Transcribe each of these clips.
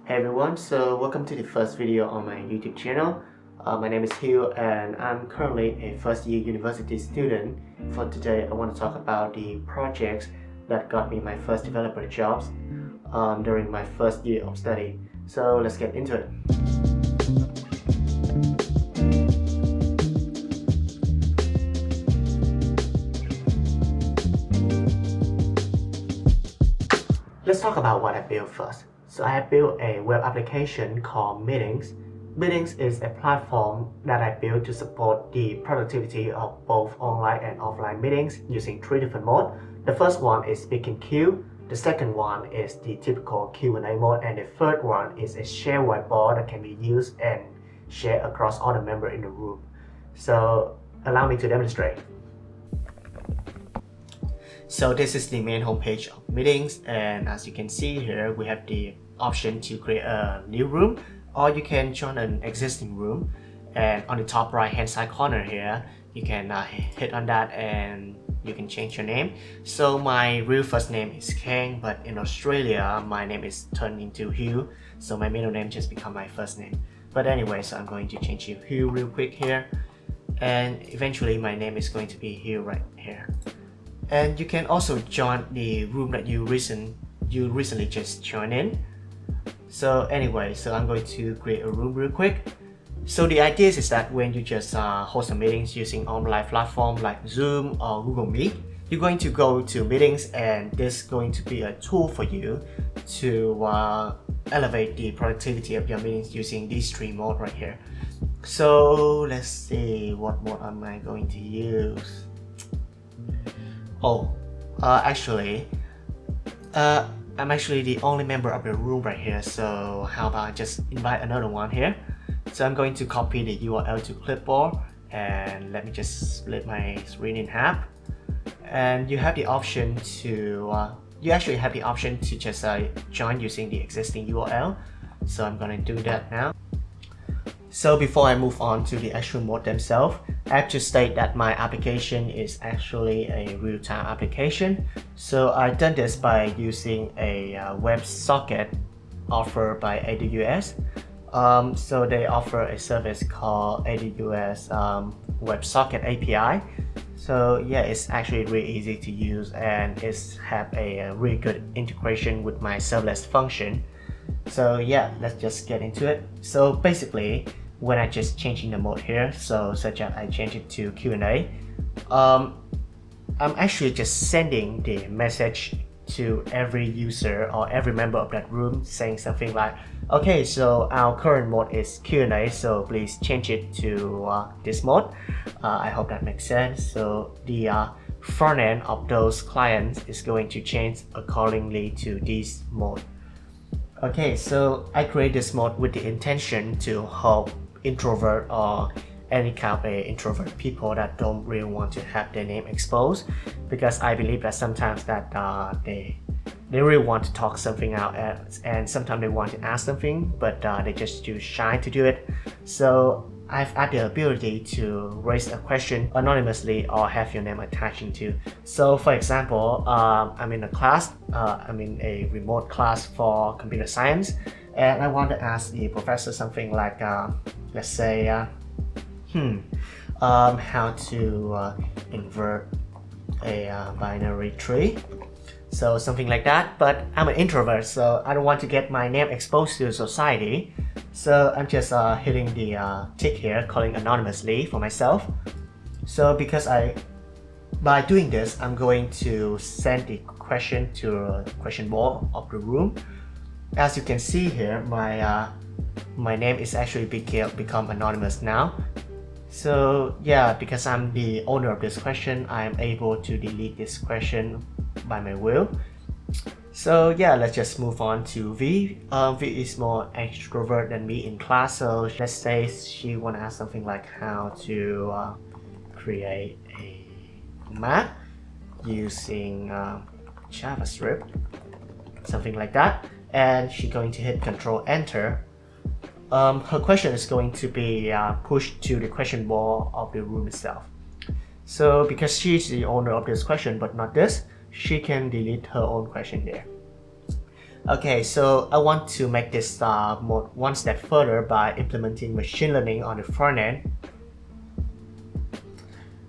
Hey everyone, so welcome to the first video on my YouTube channel. My name is Hugh and I'm currently a first year university student. For today I want to talk about the projects that got me my first developer jobs during my first year of study. So let's get into it. Let's talk about what I built first. So I built a web application called Meetings. Meetings is a platform that I built to support the productivity of both online and offline meetings using three different modes. The first one is speak and queue. The second one is the typical Q&A mode, and the third one is a share whiteboard that can be used and shared across all the members in the room. So allow me to demonstrate. So this is the main homepage of Meetings, and as you can see here, we have the option to create a new room, or you can join an existing room. And on the top right hand side corner here, you can hit on that and you can change your name. So my real first name is Kang, but in Australia my name is turned into Hugh, so my middle name just become my first name. But anyway, so I'm going to change to Hugh real quick here, and eventually my name is going to be Hugh right here. And you can also join the room that you recently just joined in. So anyway, so I'm going to create a room real quick. So the idea is that when you just host a meetings using online platform like Zoom or Google Meet, you're going to go to Meetings, and this is going to be a tool for you to elevate the productivity of your meetings using these three modes right here. So let's see, what mode am I going to use? I'm actually the only member of the room right here, so how about I just invite another one here. So I'm going to copy the URL to clipboard, and let me just split my screen in half. And you have the option to just join using the existing URL. So I'm gonna do that now. So before I move on to the actual mode themselves, I have to state that my application is actually a real-time application. So I've done this by using a WebSocket offered by AWS. So they offer a service called AWS WebSocket API. So yeah, it's actually really easy to use, and it's have a really good integration with my serverless function. So yeah, let's just get into it. So basically, when I just changing the mode here, so such as I change it to Q&A, I'm actually just sending the message to every user or every member of that room saying something like, okay, so our current mode is Q&A, so please change it to this mode. I hope that makes sense. So the front end of those clients is going to change accordingly to this mode. Okay, so I create this mode with the intention to help introvert or any kind of introvert people that don't really want to have their name exposed, because I believe that sometimes that they really want to talk something out, and sometimes they want to ask something, but they just too shy to do it. So I've had the ability to raise a question anonymously or have your name attaching to. So for example, I'm in a class, I'm in a remote class for computer science, and I want to ask the professor something like, let's say, how to invert a binary tree. So something like that, but I'm an introvert, so I don't want to get my name exposed to society. So I'm just hitting the tick here, calling anonymously for myself. So because by doing this, I'm going to send the question to a question board of the room. As you can see here, my name is actually become anonymous now. So yeah, because I'm the owner of this question, I'm able to delete this question by my will. So yeah, let's just move on to V. V is more extrovert than me in class, so let's say she want to ask something like how to create a map using JavaScript, something like that, and she's going to hit Control Enter. Her question is going to be pushed to the question board of the room itself. So because she's the owner of this question but not this, she can delete her own question there. Okay, so I want to make this mode one step further by implementing machine learning on the front end.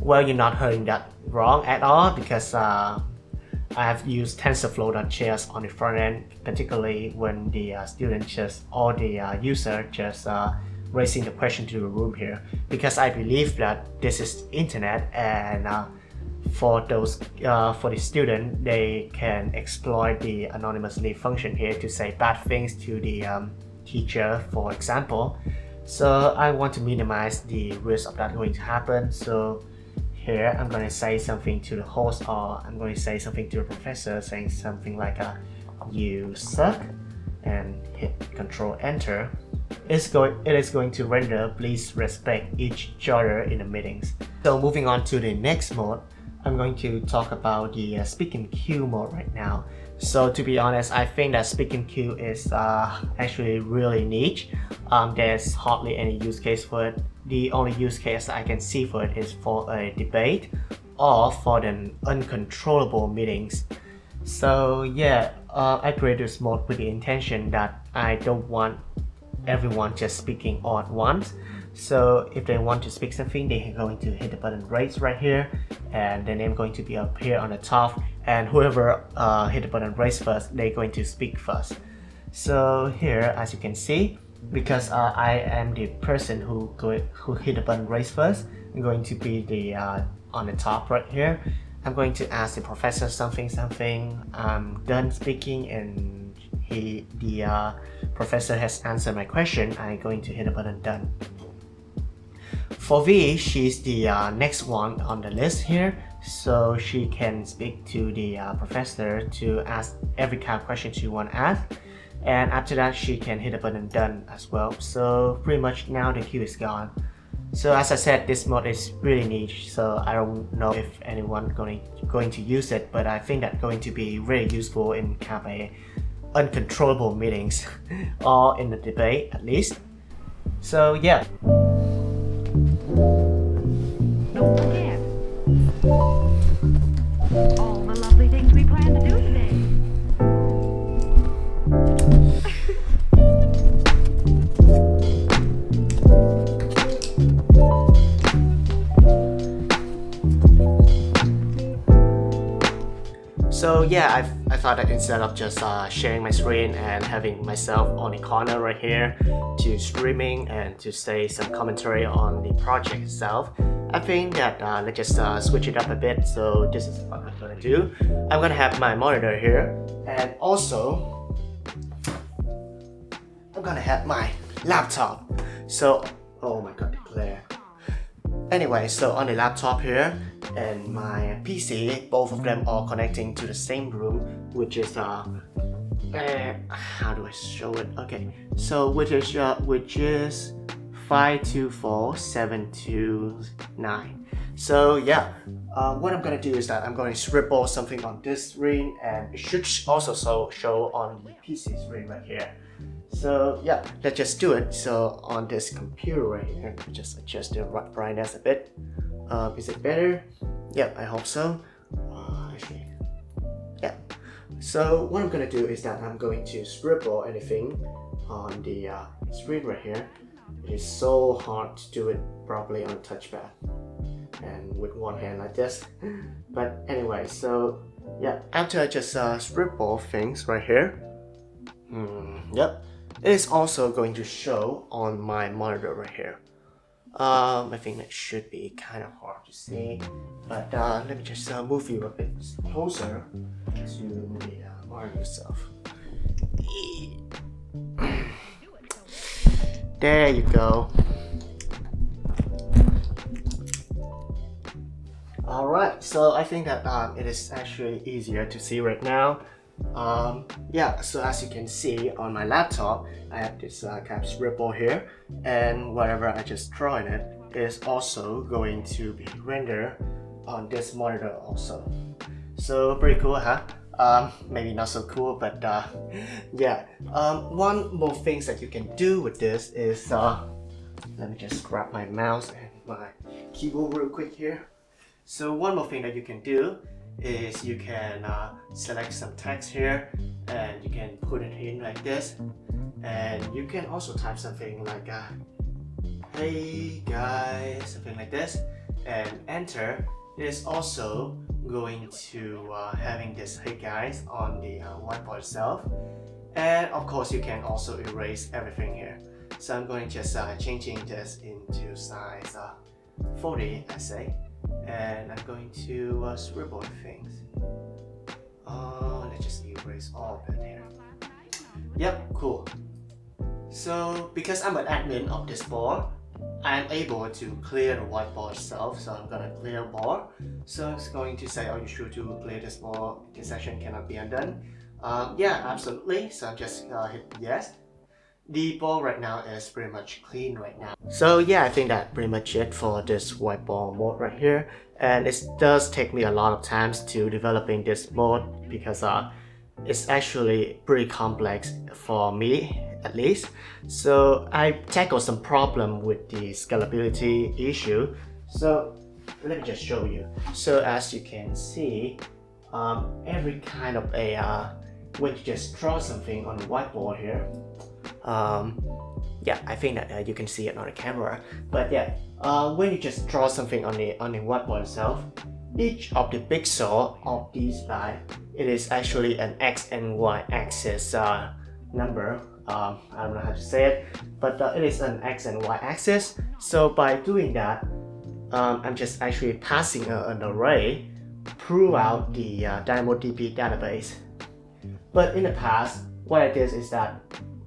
Well, you're not hearing that wrong at all, because I have used Tensorflow.js on the front end, particularly when the student or the user just raising the question to the room here, because I believe that this is internet, and for the student, they can exploit the anonymously function here to say bad things to the teacher, for example. So I want to minimize the risk of that going to happen. So here I'm going to say something to the host, or I'm going to say something to the professor, saying something like you suck, and hit Control Enter. It is going to render please respect each other in the meetings. So moving on to the next mode, I'm going to talk about the speak in queue mode right now. So to be honest, I think that speak in queue is actually really niche. There's hardly any use case for it. The only use case I can see for it is for a debate or for the uncontrollable meetings. So yeah, I created this mode with the intention that I don't want everyone just speaking all at once. So if they want to speak something, they are going to hit the button raise right here, and the name going to be up here on the top, and whoever hit the button raise first, they're going to speak first. So here, as you can see, because I am the person who hit the button raise first, I'm going to be the on the top right here. I'm going to ask the professor something. I'm done speaking, and the professor has answered my question. I'm going to hit the button done. For V, she's the next one on the list here, so she can speak to the professor to ask every kind of question she want to ask, and after that she can hit the button done as well. So pretty much now the queue is gone. So as I said, this mode is really niche, so I don't know if anyone going to use it, but I think that's going to be really useful in kind of a uncontrollable meetings or in the debate at least. So yeah. Don't forget all the lovely things we plan to do today. So yeah, I thought that instead of just sharing my screen and having myself on the corner right here to streaming and to say some commentary on the project itself, I think that let's just switch it up a bit. So this is what I'm gonna do. I'm gonna have my monitor here, and also I'm gonna have my laptop. So, oh my god, Claire. Anyway, so on the laptop here and my PC, both of them are connecting to the same room, which is how do I show it? Okay, so which is 524729. So yeah, what I'm gonna do is that I'm going to scribble something on this screen, and it should also show on the PC screen right here. So yeah, let's just do it. So on this computer right here, just adjust the brightness a bit. Is it better? Yeah, I hope so. Yeah. So what I'm gonna do is that I'm going to scribble anything on the screen right here. It is so hard to do it properly on a touchpad and with one hand like this. But anyway, so yeah, after I just scribble things right here, yep, it is also going to show on my monitor right here. I think that should be kind of hard to see, but let me just move you a bit closer to the monitor itself. There you go. Alright, so I think that it is actually easier to see right now. Yeah, so as you can see on my laptop, I have this kind of scribble here, and whatever I just draw in it is also going to be rendered on this monitor also. So pretty cool, huh? Maybe not so cool, but yeah. One more things that you can do with this is let me just grab my mouse and my keyboard real quick here. So one more thing that you can do is you can select some text here and you can put it in like this, and you can also type something like hey guys, something like this, and enter. It is also going to having this hey guys on the whiteboard itself, and of course you can also erase everything here. So I'm going to just changing this into size 40, I say, and I'm going to scribble things. Let's just erase all of it here. Yep, cool. So because I'm an admin of this board, I'm able to clear the whiteboard itself. So I'm gonna clear board. So it's going to say, are you sure to clear this board? This session cannot be undone. Yeah, absolutely. So I'm just hit yes. The board right now is pretty much clean right now. So yeah, I think that's pretty much it for this whiteboard mode right here. And it does take me a lot of times to developing this mode because it's actually pretty complex for me, at least. So I tackled some problem with the scalability issue. So let me just show you. So as you can see, every kind of when you just draw something on the whiteboard here, yeah, I think that you can see it on the camera. But yeah, when you just draw something on the whiteboard itself, each of the pixel of these line, it is actually an x and y axis number. I don't know how to say it, but it is an x and y axis. So by doing that, I'm just actually passing an array throughout the DynamoDB database. But in the past, what I did is that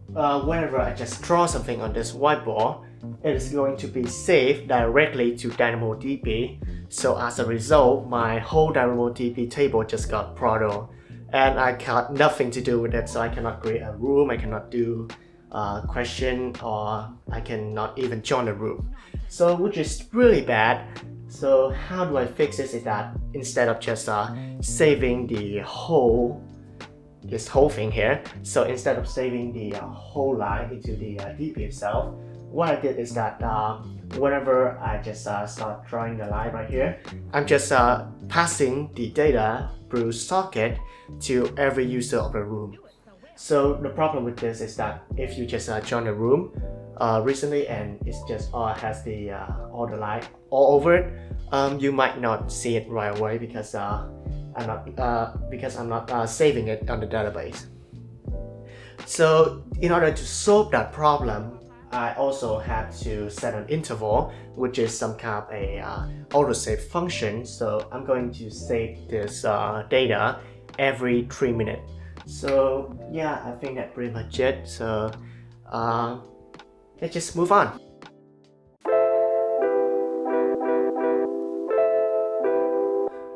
whenever I just draw something on this whiteboard, it is going to be saved directly to DynamoDB. So as a result, my whole DynamoDB table just got throttled, and I got nothing to do with it. So I cannot create a room, I cannot do a question, or I cannot even join a room. So which is really bad. So how do I fix this? Is that instead of just saving the this whole thing here, so instead of saving the whole line into the DB itself, what I did is that whenever I just start drawing the line right here, I'm just passing the data through socket to every user of the room. So the problem with this is that if you just join a room recently and it's just has the all the line all over it, you might not see it right away because I'm not saving it on the database. So in order to solve that problem, I also have to set an interval, which is some kind of a autosave function. So I'm going to save this data every 3 minutes. So yeah, I think that's pretty much it. So let's just move on.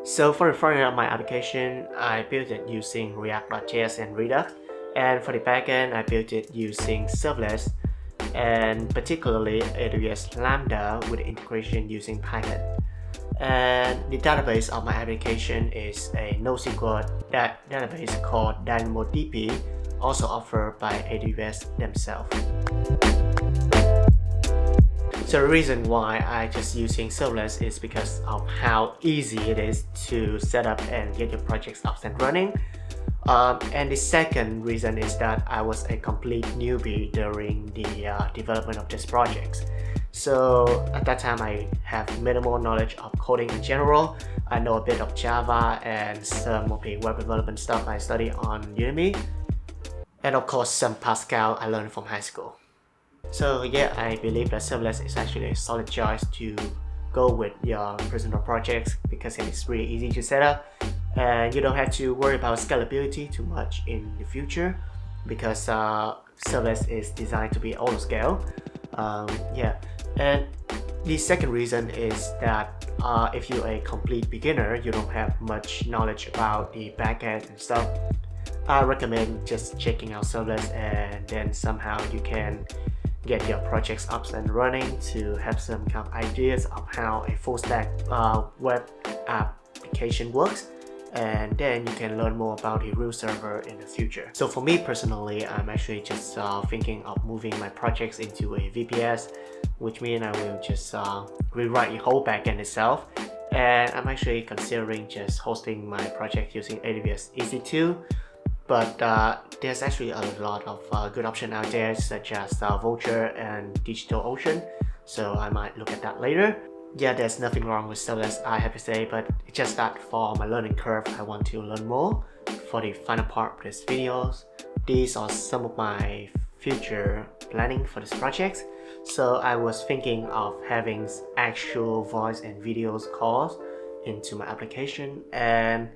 So for the front end of my application, I built it using React.js and Redux. And for the backend, I built it using Serverless, and particularly AWS Lambda with integration using Python. And the database of my application is a NoSQL database called DynamoDB, also offered by AWS themselves. So the reason why I just using Serverless is because of how easy it is to set up and get your projects up and running. And the second reason is that I was a complete newbie during the development of this project. So at that time I have minimal knowledge of coding in general. I know a bit of Java and some of the web development stuff I studied on Udemy. And of course some Pascal I learned from high school. So yeah, I believe that Serverless is actually a solid choice to go with your personal projects because it is really easy to set up and you don't have to worry about scalability too much in the future because Serverless is designed to be auto scale. Yeah, and the second reason is that if you're a complete beginner, you don't have much knowledge about the backend and stuff, I recommend just checking out Serverless, and then somehow you can get your projects up and running to have some kind of ideas of how a full stack web application works, and then you can learn more about the real server in the future. So for me personally, I'm actually just thinking of moving my projects into a VPS, which means I will just rewrite the whole backend itself, and I'm actually considering just hosting my project using AWS EC2, but there's actually a lot of good options out there such as Vultr and DigitalOcean, so I might look at that later. Yeah, there's nothing wrong with Serverless, I have to say, but it's just that for my learning curve, I want to learn more. For the final part of this video, these are some of my future planning for this project. So I was thinking of having actual voice and videos calls into my application, and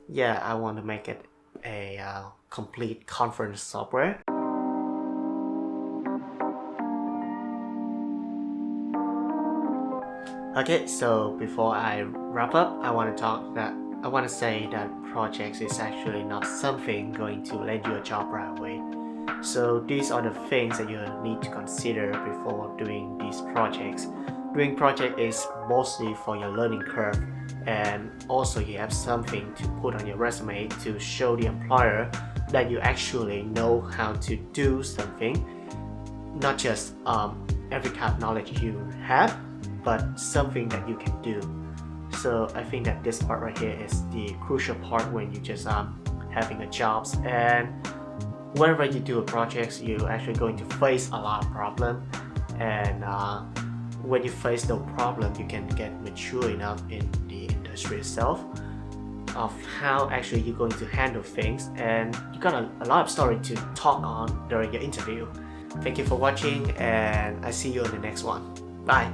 yeah, I want to make it a complete conference software. Okay, so before I wrap up, I want to say that projects is actually not something going to land you a job right away. So these are the things that you need to consider before doing these projects. Doing project is mostly for your learning curve, and also you have something to put on your resume to show the employer that you actually know how to do something, not just every kind of knowledge you have, but something that you can do. So I think that this part right here is the crucial part when you just having a job, and whenever you do a project, you're actually going to face a lot of problems, and when you face the problem, you can get mature enough in the industry itself of how actually you're going to handle things, and you got a lot of story to talk on during your interview. Thank you for watching, and I see you on the next one. Bye.